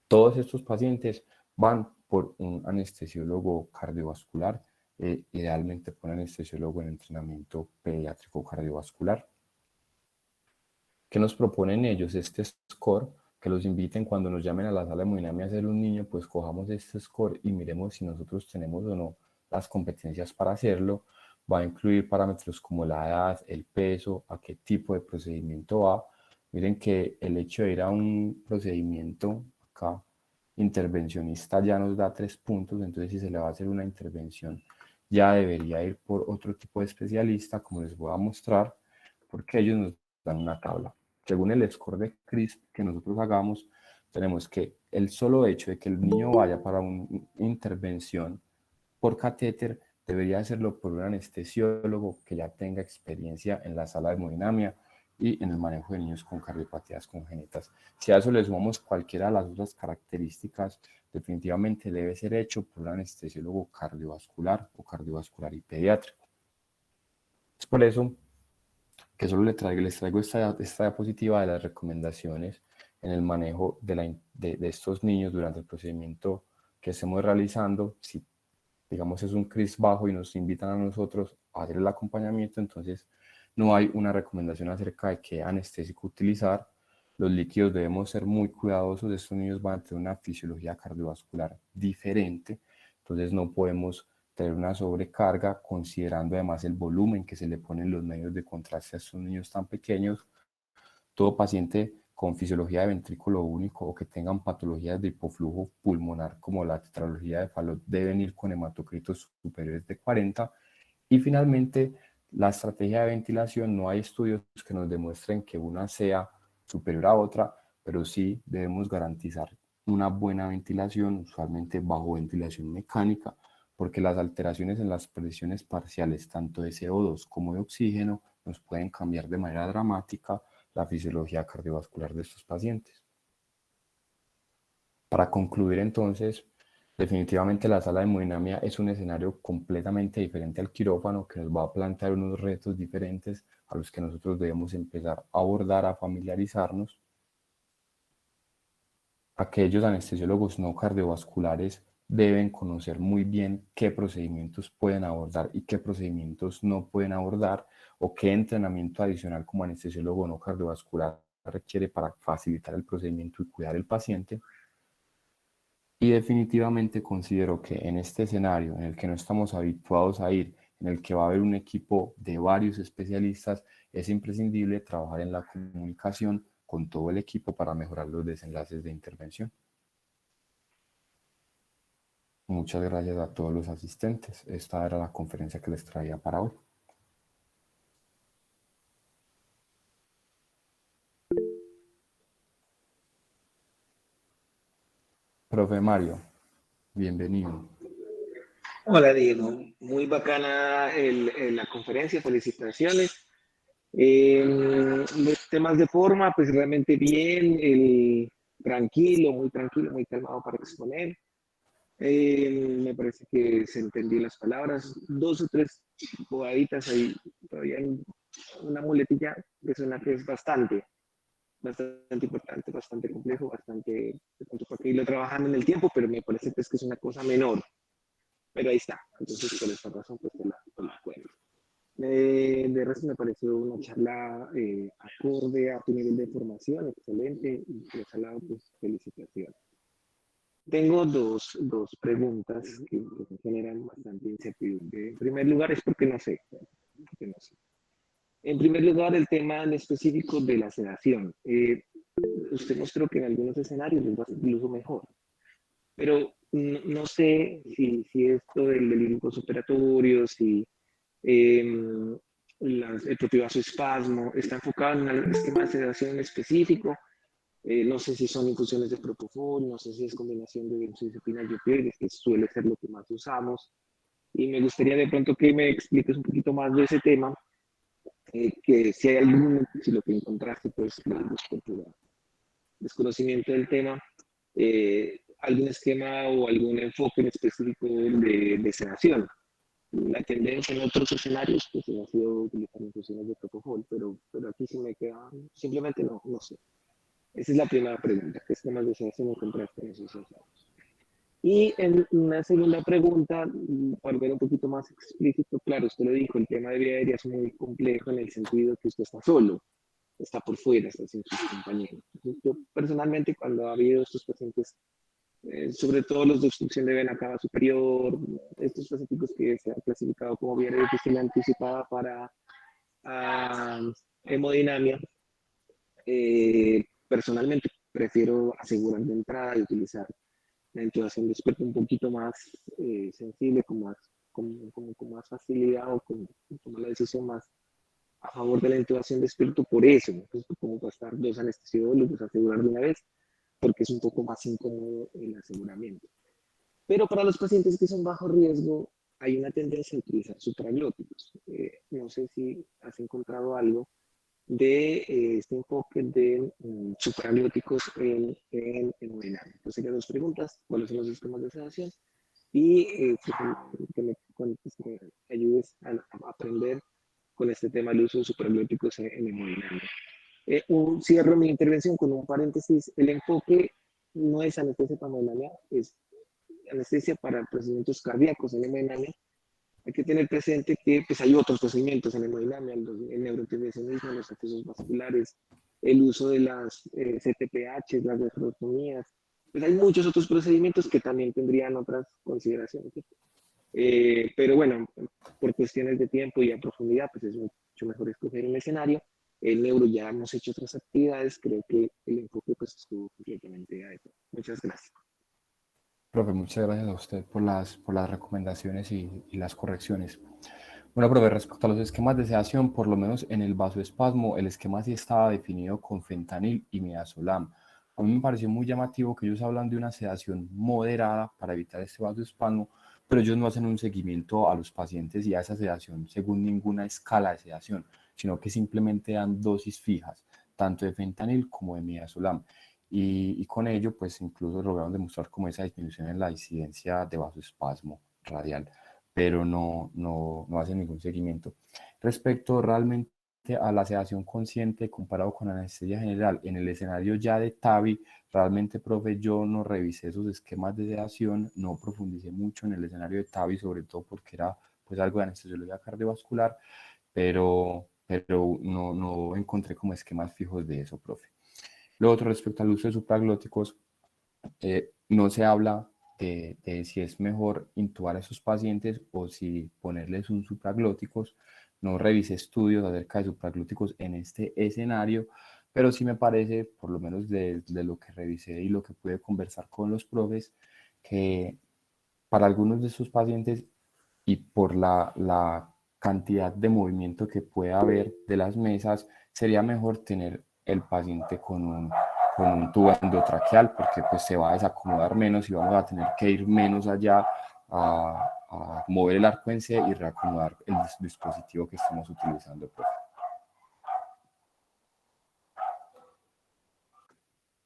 Todos estos pacientes van por un anestesiólogo cardiovascular, idealmente por un anestesiólogo en entrenamiento pediátrico cardiovascular. ¿Qué nos proponen ellos? Este score, que los inviten cuando nos llamen a la sala de hemodinamia a hacer un niño, pues cojamos este score y miremos si nosotros tenemos o no las competencias para hacerlo. Va a incluir parámetros como la edad, el peso, a qué tipo de procedimiento va. Miren que el hecho de ir a un procedimiento acá intervencionista ya nos da 3 puntos, entonces si se le va a hacer una intervención ya debería ir por otro tipo de especialista, como les voy a mostrar, porque ellos nos dan una tabla. Según el score de CRISP que nosotros hagamos, tenemos que el solo hecho de que el niño vaya para una intervención por catéter debería hacerlo por un anestesiólogo que ya tenga experiencia en la sala de hemodinamia y en el manejo de niños con cardiopatías congénitas. Si a eso le sumamos cualquiera de las otras características, definitivamente debe ser hecho por un anestesiólogo cardiovascular o cardiovascular y pediátrico. Es por eso que solo les traigo esta diapositiva de las recomendaciones en el manejo de estos niños durante el procedimiento que estemos realizando. Si, digamos, es un CRIS bajo y nos invitan a nosotros a hacer el acompañamiento, entonces no hay una recomendación acerca de qué anestésico utilizar. Los líquidos debemos ser muy cuidadosos. Estos niños van a tener una fisiología cardiovascular diferente, entonces no podemos tener una sobrecarga, considerando además el volumen que se le ponen los medios de contraste a estos niños tan pequeños. Todo paciente con fisiología de ventrículo único o que tengan patologías de hipoflujo pulmonar como la tetralogía de Fallot deben ir con hematocritos superiores de 40. Y finalmente, la estrategia de ventilación, no hay estudios que nos demuestren que una sea superior a otra, pero sí debemos garantizar una buena ventilación, usualmente bajo ventilación mecánica, porque las alteraciones en las presiones parciales, tanto de CO2 como de oxígeno, nos pueden cambiar de manera dramática la fisiología cardiovascular de estos pacientes. Para concluir entonces, definitivamente la sala de hemodinamia es un escenario completamente diferente al quirófano que nos va a plantear unos retos diferentes a los que nosotros debemos empezar a abordar, a familiarizarnos. Aquellos anestesiólogos no cardiovasculares deben conocer muy bien qué procedimientos pueden abordar y qué procedimientos no pueden abordar, o qué entrenamiento adicional como anestesiólogo no cardiovascular requiere para facilitar el procedimiento y cuidar al paciente. Y definitivamente considero que en este escenario en el que no estamos habituados a ir, en el que va a haber un equipo de varios especialistas, es imprescindible trabajar en la comunicación con todo el equipo para mejorar los desenlaces de intervención. Muchas gracias a todos los asistentes. Esta era la conferencia que les traía para hoy. Profe Mario, bienvenido. Hola Diego, muy bacana la conferencia, felicitaciones. Los temas de forma, pues realmente bien, tranquilo, muy calmado para exponer. Me parece que se entendió las palabras, dos o tres bobaditas ahí, todavía hay una muletilla que suena que es bastante importante, bastante complejo, bastante, porque irlo trabajando en el tiempo, pero me parece pues, que es una cosa menor. Pero ahí está, entonces por esta razón pues te la cuento. De resto me pareció una charla acorde a tu nivel de formación, excelente, y por ese lado pues felicitaciones. Tengo dos preguntas que me generan bastante incertidumbre. En primer lugar es porque no sé, En primer lugar, el tema en específico de la sedación. Usted mostró que en algunos escenarios es incluso mejor, pero no sé si esto del delirio postoperatorio, si el propio vasoespasmo está enfocado en un esquema de sedación específico. No sé si son infusiones de propofol, no sé si es combinación de benzodiazepina y opioides, que suele ser lo que más usamos. Y me gustaría de pronto que me expliques un poquito más de ese tema, que si hay algún, si lo que encontraste, pues, por tu desconocimiento del tema, algún esquema o algún enfoque en específico de sedación. La tendencia en otros escenarios pues ha sido utilizar infusiones de propofol, pero aquí sí me queda, simplemente no sé. Esa es la primera pregunta, ¿qué esquemas de sedación encontraste en esos ensayos? Y en una segunda pregunta, para ver un poquito más explícito, claro, usted lo dijo, el tema de vía aérea es muy complejo en el sentido que usted está solo, está por fuera, está sin sus compañeros. Entonces, yo personalmente cuando ha habido estos pacientes, sobre todo los de obstrucción de vena cava superior, estos pacientes que se han clasificado como vía aérea difícil anticipada para hemodinamia, personalmente prefiero asegurar de entrada y utilizar la intubación de espectro un poquito más sensible, con más facilidad o con tomar la decisión más a favor de la intubación de espíritu por eso. Entonces, como gastar dos anestesiólogos, asegurar de una vez, porque es un poco más incómodo el aseguramiento. Pero para los pacientes que son bajo riesgo, hay una tendencia a utilizar supraglóticos. No sé si has encontrado algo de este enfoque de supraglóticos en Wayland. Entonces, serían dos preguntas: ¿cuáles son los sistemas de sedación? Y que me ayudes a aprender con este tema del uso de supraglóticos en hemodinamia. Cierro mi intervención con un paréntesis. El enfoque no es anestesia para hemodinamia, es anestesia para procedimientos cardíacos en hemodinamia. Hay que tener presente que pues, hay otros procedimientos en hemodinamia, el neurointervencionismo, los accesos vasculares, el uso de las CTPH, las nefrotomías. Pues hay muchos otros procedimientos que también tendrían otras consideraciones. Pero bueno, por cuestiones de tiempo y a profundidad, pues es mucho mejor escoger un escenario. El neuro ya hemos hecho otras actividades, creo que el enfoque pues estuvo completamente adecuado. Muchas gracias. Profe, muchas gracias a usted por las recomendaciones y las correcciones. Bueno, profe, respecto a los esquemas de sedación, por lo menos en el vasoespasmo, el esquema sí estaba definido con fentanil y midazolam. A mí me pareció muy llamativo que ellos hablan de una sedación moderada para evitar este vasoespasmo, pero ellos no hacen un seguimiento a los pacientes y a esa sedación según ninguna escala de sedación, sino que simplemente dan dosis fijas, tanto de fentanil como de midazolam. Y con ello, pues incluso lograron demostrar como esa disminución en la incidencia de vasoespasmo radial, pero no hacen ningún seguimiento. Respecto realmente a la sedación consciente comparado con anestesia general, en el escenario ya de TAVI, realmente, profe, yo no revisé esos esquemas de sedación, no profundicé mucho en el escenario de TAVI, sobre todo porque era pues algo de anestesiología cardiovascular, pero no encontré como esquemas fijos de eso, profe. Lo otro, respecto al uso de supraglóticos, no se habla de si es mejor intubar a esos pacientes o si ponerles un supraglóticos. No revisé estudios acerca de supraglóticos en este escenario, pero sí me parece, por lo menos de lo que revisé y lo que pude conversar con los profes, que para algunos de esos pacientes y por la cantidad de movimiento que puede haber de las mesas, sería mejor tener el paciente con un tubo endotraqueal porque pues se va a desacomodar menos y vamos a tener que ir menos allá a mover el arco en C y reacomodar el dispositivo que estamos utilizando. Pues.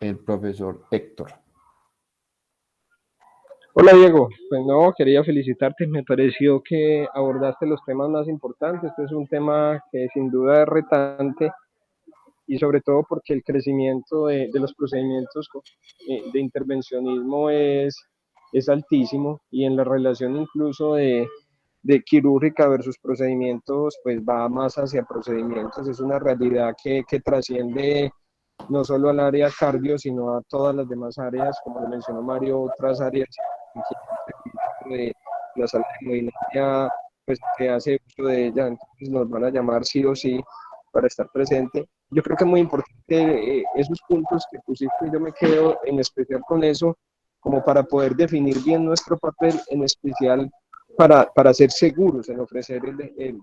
El profesor Héctor. Hola Diego, pues no, quería felicitarte, me pareció que abordaste los temas más importantes. Este es un tema que sin duda es retante y sobre todo porque el crecimiento de los procedimientos de intervencionismo es altísimo y en la relación incluso de quirúrgica versus procedimientos pues va más hacia procedimientos. Es una realidad que trasciende no solo al área cardio, sino a todas las demás áreas, como lo mencionó Mario, otras áreas de la salud inmobiliaria, pues que hace uso de ella, entonces nos van a llamar sí o sí para estar presente. Yo creo que es muy importante esos puntos que pusiste, yo me quedo en especial con eso, como para poder definir bien nuestro papel, en especial para ser seguros en ofrecer,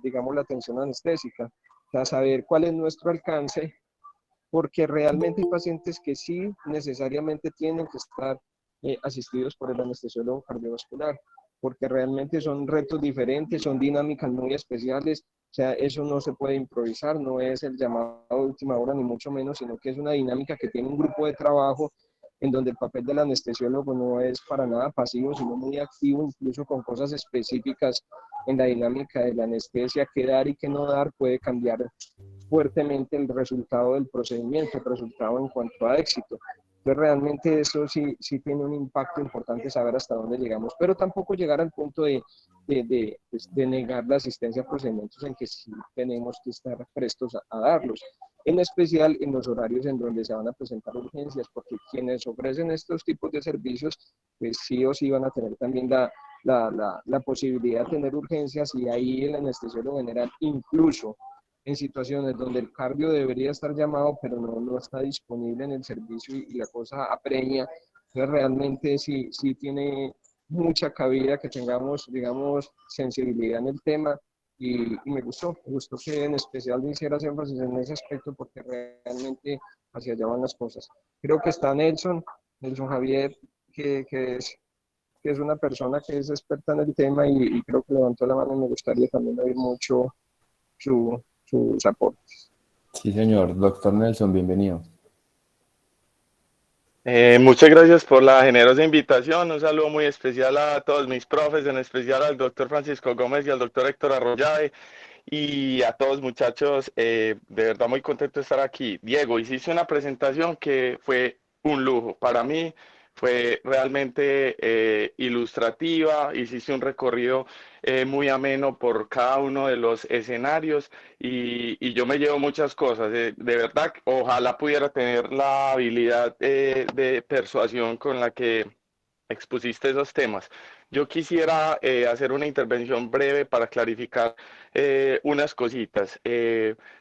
digamos, la atención anestésica, o sea, saber cuál es nuestro alcance, porque realmente hay pacientes que sí necesariamente tienen que estar asistidos por el anestesiólogo cardiovascular, porque realmente son retos diferentes, son dinámicas muy especiales, o sea, eso no se puede improvisar, no es el llamado de última hora ni mucho menos, sino que es una dinámica que tiene un grupo de trabajo en donde el papel del anestesiólogo no es para nada pasivo, sino muy activo, incluso con cosas específicas en la dinámica de la anestesia, qué dar y qué no dar puede cambiar fuertemente el resultado del procedimiento, el resultado en cuanto a éxito. Entonces realmente eso sí tiene un impacto importante saber hasta dónde llegamos, pero tampoco llegar al punto de negar la asistencia a procedimientos en que sí tenemos que estar prestos a darlos, en especial en los horarios en donde se van a presentar urgencias, porque quienes ofrecen estos tipos de servicios, pues sí o sí van a tener también la posibilidad de tener urgencias, y ahí el anestesiólogo general, incluso en situaciones donde el cardio debería estar llamado, pero no está disponible en el servicio y la cosa apremia, entonces realmente sí tiene mucha cabida que tengamos, digamos, sensibilidad en el tema, y me gustó que en especial me hicieras énfasis en ese aspecto, porque realmente hacia allá van las cosas. Creo que está Nelson Javier, que es una persona que es experta en el tema, y creo que levantó la mano, y me gustaría también oír mucho sus aportes. Sí, señor. Doctor Nelson, bienvenido. Muchas gracias por la generosa invitación. Un saludo muy especial a todos mis profes, en especial al doctor Francisco Gómez y al doctor Héctor Arroyave, y a todos muchachos. De verdad muy contento de estar aquí. Diego, hiciste una presentación que fue un lujo. Para mí fue realmente ilustrativa. Hiciste un recorrido muy ameno por cada uno de los escenarios, y yo me llevo muchas cosas. De verdad, ojalá pudiera tener la habilidad de persuasión con la que expusiste esos temas. Yo quisiera hacer una intervención breve para clarificar unas cositas.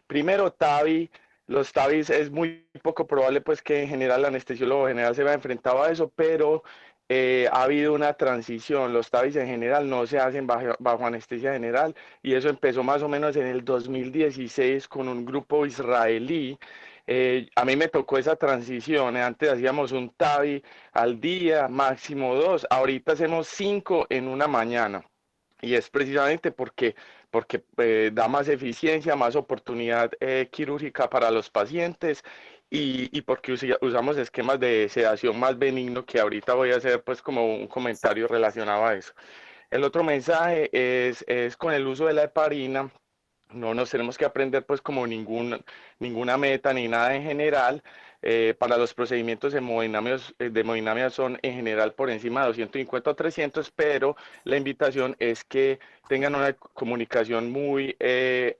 Primero, TAVI. Los TAVIs es muy poco probable pues que en general el anestesiólogo general se vea enfrentado a eso, pero ha habido una transición. Los TAVIs en general no se hacen bajo anestesia general, y eso empezó más o menos en el 2016 con un grupo israelí. A mí me tocó esa transición. Antes hacíamos un TAVI al día, máximo 2. Ahorita hacemos 5 en una mañana. Y es precisamente porque da más eficiencia, más oportunidad quirúrgica para los pacientes, y porque usamos esquemas de sedación más benigno, que ahorita voy a hacer pues como un comentario relacionado a eso. El otro mensaje es con el uso de la heparina. No nos tenemos que aprender pues como ninguna meta ni nada en general. Para los procedimientos de hemodinamia son en general por encima de 250 o 300, pero la invitación es que tengan una comunicación muy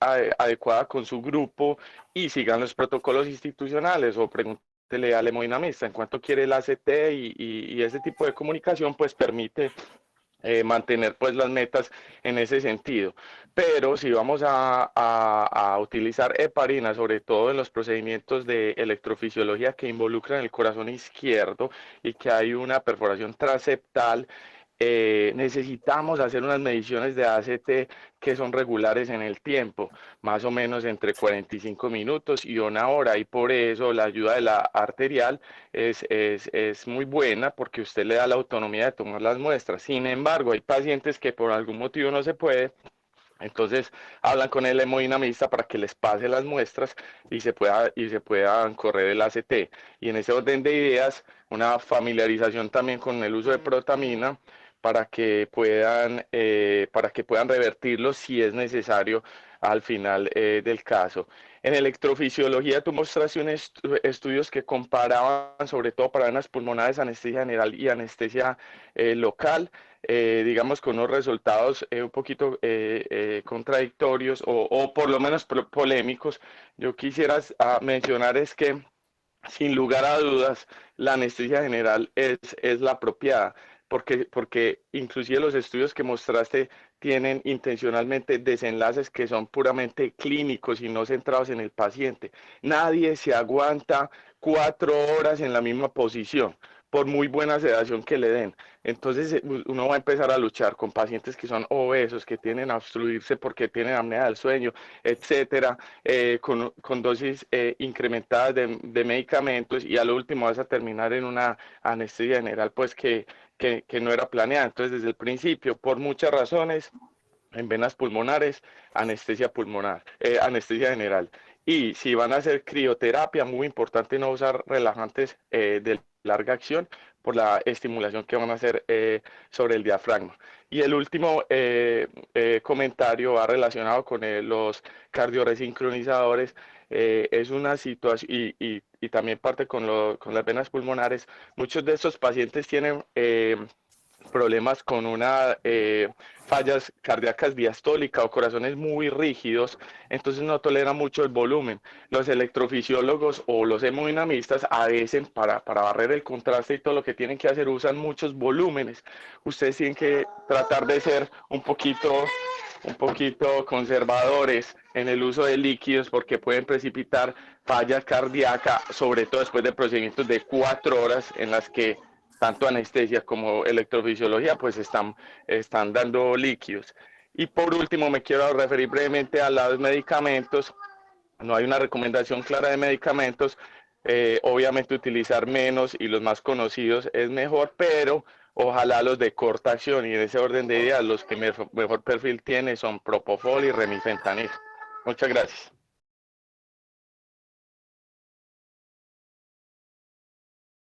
adecuada con su grupo y sigan los protocolos institucionales, o pregúntele al hemodinamista en cuánto quiere el ACT, y ese tipo de comunicación pues permite mantener pues las metas en ese sentido. Pero si vamos a utilizar heparina, sobre todo en los procedimientos de electrofisiología que involucran el corazón izquierdo y que hay una perforación transeptal, necesitamos hacer unas mediciones de ACT que son regulares en el tiempo, más o menos entre 45 minutos y una hora, y por eso la ayuda de la arterial es muy buena, porque usted le da la autonomía de tomar las muestras. Sin embargo, hay pacientes que por algún motivo no se puede. Entonces hablan con el hemodinamista para que les pase las muestras y se puedan correr el ACT. Y en ese orden de ideas, una familiarización también con el uso de protamina para que puedan revertirlo si es necesario al final del caso. En electrofisiología tú mostraste estudios que comparaban sobre todo para venas pulmonares, anestesia general y anestesia local, digamos con unos resultados un poquito contradictorios, o por lo menos polémicos. Yo quisiera mencionar es que sin lugar a dudas la anestesia general es la apropiada, porque inclusive los estudios que mostraste tienen intencionalmente desenlaces que son puramente clínicos y no centrados en el paciente. Nadie se aguanta 4 horas en la misma posición, por muy buena sedación que le den. Entonces uno va a empezar a luchar con pacientes que son obesos, que tienen a obstruirse porque tienen apnea del sueño, etcétera, con dosis incrementadas de medicamentos, y al último vas a terminar en una anestesia general pues que no era planeada. Entonces desde el principio, por muchas razones, en venas pulmonares, anestesia pulmonar, anestesia general. Y si van a hacer crioterapia, muy importante no usar relajantes del larga acción por la estimulación que van a hacer sobre el diafragma. Y el último comentario va relacionado con los cardioresincronizadores. Es una situación, y también parte con las venas pulmonares. Muchos de estos pacientes tienen problemas con fallas cardíacas diastólicas o corazones muy rígidos, entonces no tolera mucho el volumen. Los electrofisiólogos o los hemodinamistas a veces para barrer el contraste y todo lo que tienen que hacer usan muchos volúmenes. Ustedes tienen que tratar de ser un poquito conservadores en el uso de líquidos porque pueden precipitar falla cardíaca, sobre todo después de procedimientos de 4 horas en las que tanto anestesia como electrofisiología pues están dando líquidos. Y por último me quiero referir brevemente a los medicamentos. No hay una recomendación clara de medicamentos. Obviamente utilizar menos y los más conocidos es mejor, pero ojalá los de corta acción, y en ese orden de ideas los que mejor perfil tiene son propofol y remifentanil. Muchas gracias.